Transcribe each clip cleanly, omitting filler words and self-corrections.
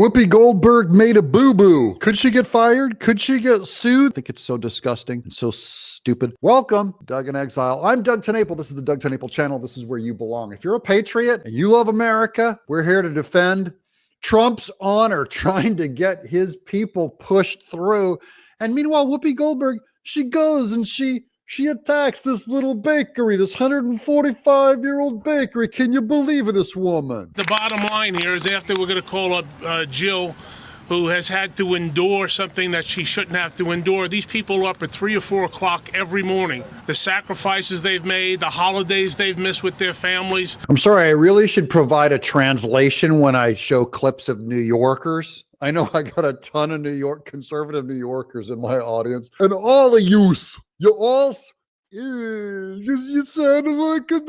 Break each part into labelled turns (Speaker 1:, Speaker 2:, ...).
Speaker 1: Whoopi Goldberg made a boo-boo. Could she get fired? Could she get sued? I think it's so disgusting and so stupid. Welcome, Doug in Exile. I'm Doug TenNapel. This is the Doug TenNapel channel. This is where you belong. If you're a patriot and you love America, we're here to defend Trump's honor, trying to get his people pushed through. And meanwhile, Whoopi Goldberg, she goes and she attacks this little bakery, this 145-year-old bakery. Can you believe it, this woman?
Speaker 2: The bottom line here is after we're going to call up Jill, who has had to endure something that she shouldn't have to endure. These people are up at 3 or 4 o'clock every morning. The sacrifices they've made, the holidays they've missed with their families.
Speaker 1: I'm sorry, I really should provide a translation when I show clips of New Yorkers. I know I got a ton of conservative New Yorkers in my audience. And all of you all, you sounded like the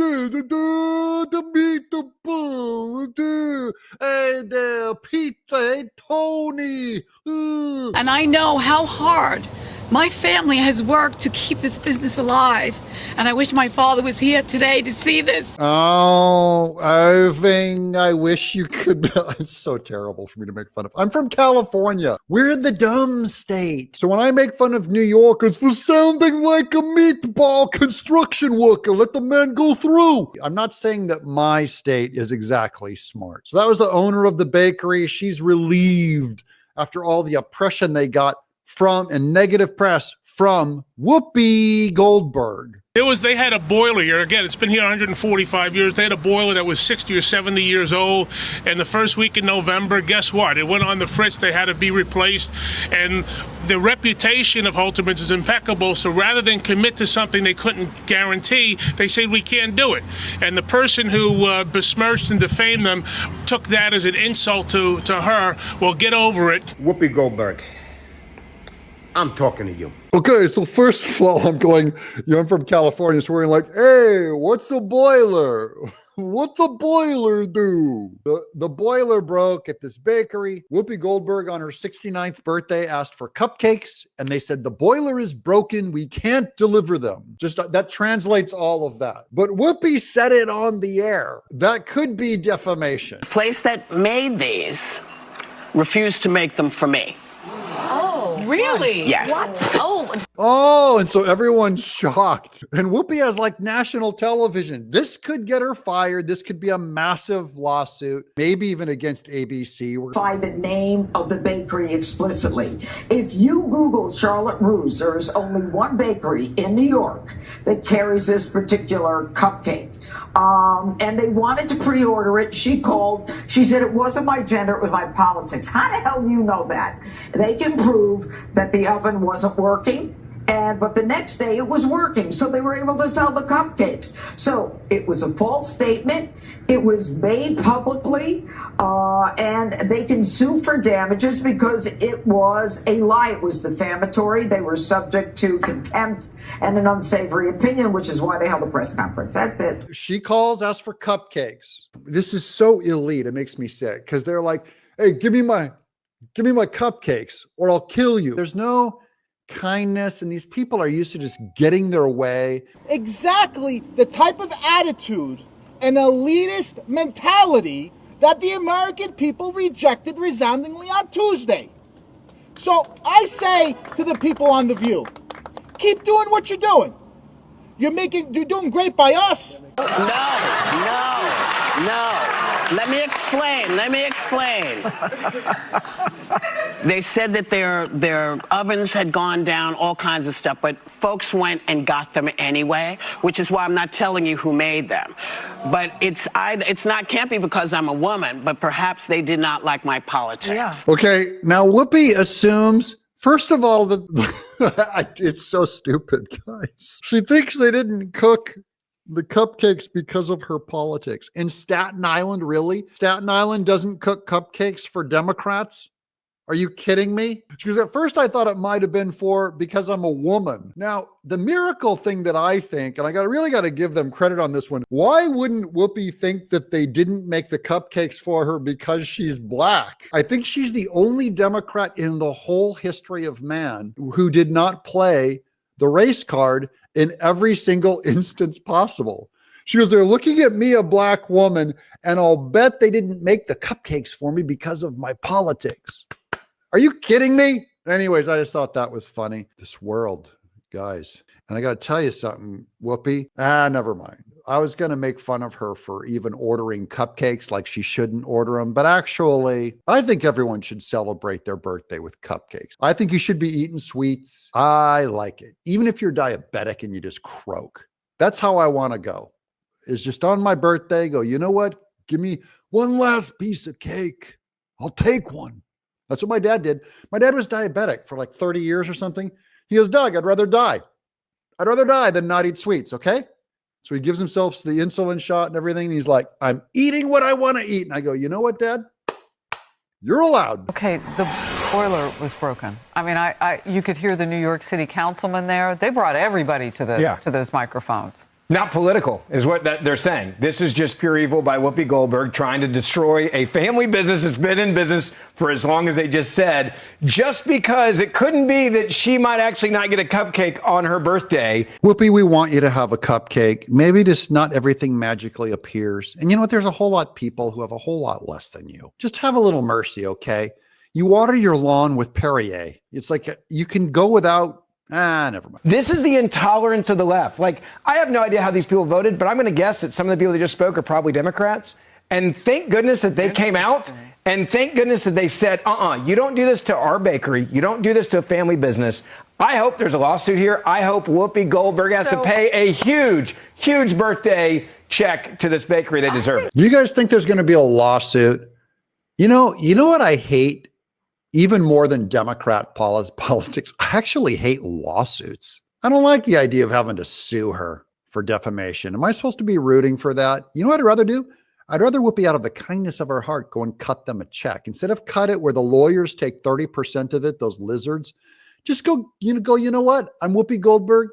Speaker 1: meatball, hey there, Peter, hey, Tony.
Speaker 3: And I know how hard my family has worked to keep this business alive. And I wish my father was here today to see this.
Speaker 1: Oh, Irving, I wish you could. It's so terrible for me to make fun of. I'm from California. We're the dumb state. So when I make fun of New Yorkers for sounding like a meatball construction worker, let the man go through. I'm not saying that my state is exactly smart. So that was the owner of the bakery. She's relieved after all the oppression they got from and negative press from Whoopi Goldberg.
Speaker 2: They had a boiler here. Again, it's been here 145 years. They had a boiler that was 60 or 70 years old. And the first week in November, guess what? It went on the fritz. They had to be replaced. And the reputation of Holterman's is impeccable. So rather than commit to something they couldn't guarantee, they said, we can't do it. And the person who besmirched and defamed them took that as an insult to her. Well, get over it.
Speaker 4: Whoopi Goldberg, I'm talking to you.
Speaker 1: Okay, so first of all, I'm from California, so we're like, hey, what's a boiler? What's a boiler do? The boiler broke at this bakery. Whoopi Goldberg on her 69th birthday asked for cupcakes, and they said, the boiler is broken. We can't deliver them. Just that translates all of that. But Whoopi said it on the air. That could be defamation.
Speaker 5: The place that made these refused to make them for me.
Speaker 3: Really?
Speaker 5: Yes.
Speaker 3: What?
Speaker 1: Oh, and so everyone's shocked. And Whoopi has like national television. This could get her fired. This could be a massive lawsuit, maybe even against ABC.
Speaker 6: By the name of the bakery explicitly. If you Google Charlotte Russe, there is only one bakery in New York that carries this particular cupcake. And they wanted to pre-order it. She called. She said, it wasn't my gender, it was my politics. How the hell do you know that? They can prove that the oven wasn't working. But the next day it was working, so they were able to sell the cupcakes. So it was a false statement. It was made publicly, and they can sue for damages because it was a lie. It was defamatory. They were subject to contempt and an unsavory opinion, which is why they held a press conference. That's it.
Speaker 1: She calls us for cupcakes. This is so elite. It makes me sick because they're like, hey, give me my cupcakes or I'll kill you. There's no kindness, and these people are used to just getting their way.
Speaker 7: Exactly the type of attitude and elitist mentality that the American people rejected resoundingly on Tuesday. So I say to the people on The View, keep doing what you're doing. You're doing great by us.
Speaker 5: No. Let me explain. They said that their ovens had gone down, all kinds of stuff, but folks went and got them anyway, which is why I'm not telling you who made them. But can't be because I'm a woman, but perhaps they did not like my politics.
Speaker 3: Yeah.
Speaker 1: Okay, now Whoopi assumes, first of all, it's so stupid, guys. She thinks they didn't cook the cupcakes because of her politics. In Staten Island, really? Staten Island doesn't cook cupcakes for Democrats? Are you kidding me? Because at first I thought it might have been because I'm a woman. Now, the miracle thing that I think, and I really got to give them credit on this one, why wouldn't Whoopi think that they didn't make the cupcakes for her because she's black? I think she's the only Democrat in the whole history of man who did not play the race card in every single instance possible. She goes, they're looking at me, a black woman, and I'll bet they didn't make the cupcakes for me because of my politics. Are you kidding me? Anyways, I just thought that was funny. This world, guys. And I got to tell you something, Whoopi. Never mind. I was going to make fun of her for even ordering cupcakes like she shouldn't order them. But actually, I think everyone should celebrate their birthday with cupcakes. I think you should be eating sweets. I like it. Even if you're diabetic and you just croak. That's how I want to go. Is just on my birthday, go, you know what? Give me one last piece of cake. I'll take one. That's what my dad did. My dad was diabetic for like 30 years or something. He goes, Doug, I'd rather die. I'd rather die than not eat sweets, okay? So he gives himself the insulin shot and everything. And he's like, I'm eating what I want to eat. And I go, you know what, Dad? You're allowed.
Speaker 8: Okay, the boiler was broken. I mean, you could hear the New York City councilman there. They brought everybody to this, to those microphones.
Speaker 9: Not political is what they're saying. This is just pure evil by Whoopi Goldberg trying to destroy a family business that's been in business for as long as they just said, just because it couldn't be that she might actually not get a cupcake on her birthday.
Speaker 1: Whoopi, we want you to have a cupcake. Maybe just not everything magically appears. And you know what? There's a whole lot of people who have a whole lot less than you. Just have a little mercy, okay? You water your lawn with Perrier. It's like you can go without. Never mind.
Speaker 9: This is the intolerance of the left. Like, I have no idea how these people voted, but I'm going to guess that some of the people that just spoke are probably Democrats. And thank goodness that they came out, and thank goodness that they said, you don't do this to our bakery. You don't do this to a family business. I hope there's a lawsuit here. I hope Whoopi Goldberg has to pay a huge, huge birthday check to this bakery. They deserve it.
Speaker 1: Do you guys think there's going to be a lawsuit? You know what I hate? Even more than Democrat politics, I actually hate lawsuits. I don't like the idea of having to sue her for defamation. Am I supposed to be rooting for that? You know what I'd rather do? I'd rather Whoopi, out of the kindness of her heart, go and cut them a check. Instead of cut it where the lawyers take 30% of it, those lizards, just go, you know what? I'm Whoopi Goldberg.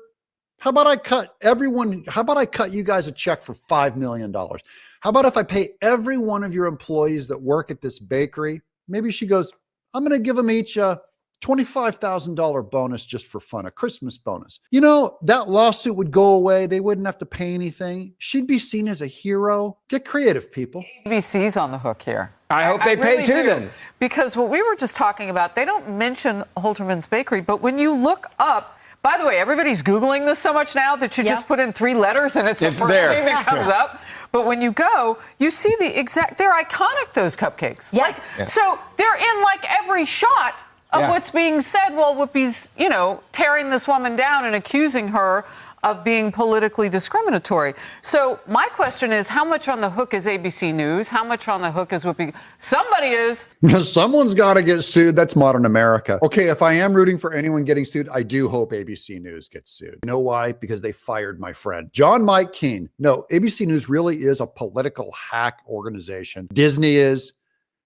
Speaker 1: How about I cut you guys a check for $5 million? How about if I pay every one of your employees that work at this bakery? Maybe she goes, I'm going to give them each a $25,000 bonus just for fun, a Christmas bonus. You know, that lawsuit would go away. They wouldn't have to pay anything. She'd be seen as a hero. Get creative, people.
Speaker 8: ABC's on the hook here.
Speaker 9: I hope they pay too then.
Speaker 8: Because what we were just talking about, they don't mention Holterman's Bakery, but when you look up, by the way, everybody's Googling this so much now that you just put in 3 letters and it's the first thing that comes up. But when you go, you see they're iconic, those cupcakes.
Speaker 10: Yes.
Speaker 8: So they're in like every shot of what's being said while Whoopi's, tearing this woman down and accusing her of being politically discriminatory. So my question is, how much on the hook is ABC News? How much on the hook is Whoopi? Somebody is.
Speaker 1: Someone's got to get sued. That's modern America. Okay, if I am rooting for anyone getting sued, I do hope ABC News gets sued. You know why? Because they fired my friend, John Mike Keane. No, ABC News really is a political hack organization. Disney is.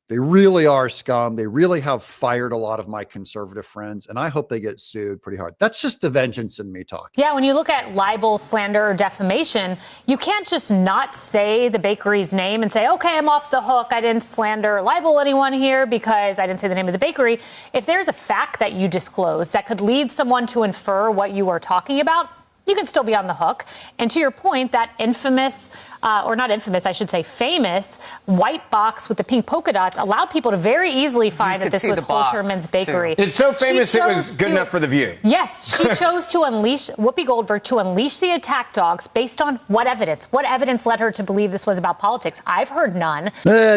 Speaker 1: They really are scum. They really have fired a lot of my conservative friends, and I hope they get sued pretty hard. That's just the vengeance in me talking.
Speaker 10: Yeah, when you look at libel, slander, or defamation, you can't just not say the bakery's name and say, okay, I'm off the hook. I didn't slander or libel anyone here because I didn't say the name of the bakery. If there's a fact that you disclose that could lead someone to infer what you are talking about, you can still be on the hook. And to your point, that infamous, or not infamous, I should say famous, white box with the pink polka dots allowed people to very easily find that this was Holterman's Bakery.
Speaker 9: It's so famous it was good enough for The View.
Speaker 10: Yes, she chose to unleash, Whoopi Goldberg, to unleash the attack dogs based on what evidence? What evidence led her to believe this was about politics? I've heard none.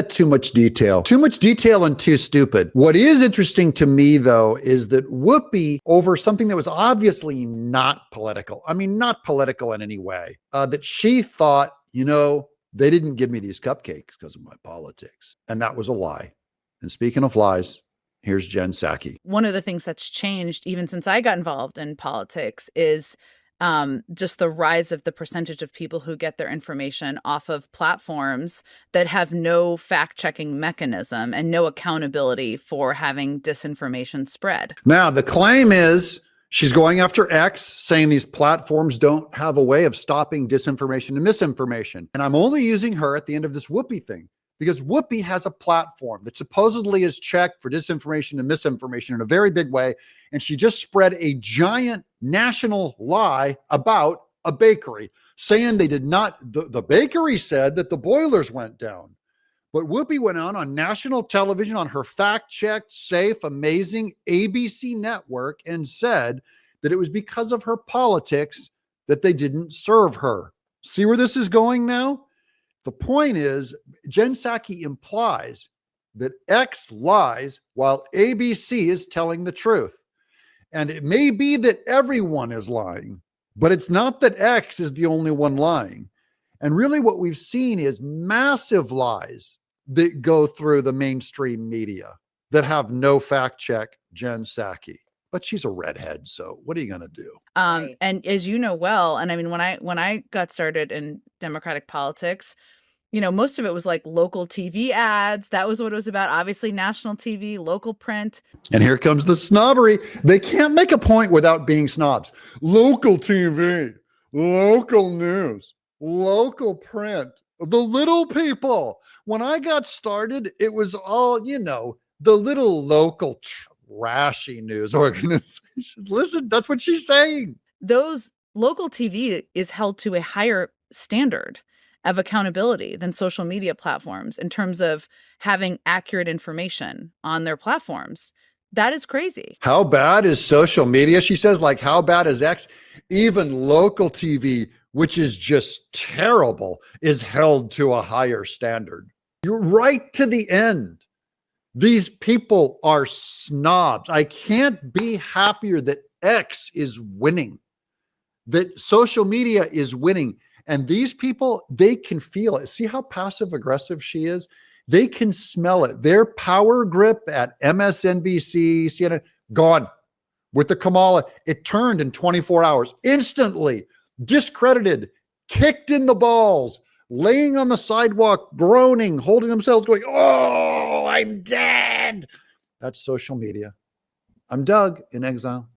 Speaker 1: Too much detail. Too much detail and too stupid. What is interesting to me, though, is that Whoopi, over something that was obviously not political, I mean, not political in any way, that she thought, they didn't give me these cupcakes because of my politics. And that was a lie. And speaking of lies, here's Jen Psaki.
Speaker 11: One of the things that's changed even since I got involved in politics is just the rise of the percentage of people who get their information off of platforms that have no fact-checking mechanism and no accountability for having disinformation spread.
Speaker 1: Now, the claim is she's going after X, saying these platforms don't have a way of stopping disinformation and misinformation. And I'm only using her at the end of this Whoopi thing because Whoopi has a platform that supposedly is checked for disinformation and misinformation in a very big way. And she just spread a giant national lie about a bakery. saying they did not, the bakery said that the boilers went down. But Whoopi went on national television on her fact-checked, safe, amazing ABC network and said that it was because of her politics that they didn't serve her. See where this is going now? The point is, Jen Psaki implies that X lies while ABC is telling the truth. And it may be that everyone is lying, but it's not that X is the only one lying. And really what we've seen is massive lies that go through the mainstream media that have no fact check Jen Psaki. But she's a redhead, so what are you going to do?
Speaker 11: And as you know well, and I mean, when I got started in Democratic politics, you know, most of it was like local TV ads. That was what it was about. Obviously, national TV, local print.
Speaker 1: And here comes the snobbery. They can't make a point without being snobs. Local TV, local news, local print, the little people. When I got started, it was all, you know, the little local trashy news organizations. Listen, that's what she's saying.
Speaker 11: Those local TV is held to a higher standard of accountability than social media platforms in terms of having accurate information on their platforms. That is crazy.
Speaker 1: How bad is social media? She says, like, how bad is X? Even local TV, which is just terrible, is held to a higher standard. You're right to the end. These people are snobs. I can't be happier that X is winning, that social media is winning. And these people, they can feel it. See how passive aggressive she is? They can smell it. Their power grip at MSNBC, CNN, gone. With the Kamala, it turned in 24 hours. Instantly discredited, kicked in the balls, laying on the sidewalk, groaning, holding themselves, going, oh, I'm dead. That's social media. I'm Doug in exile.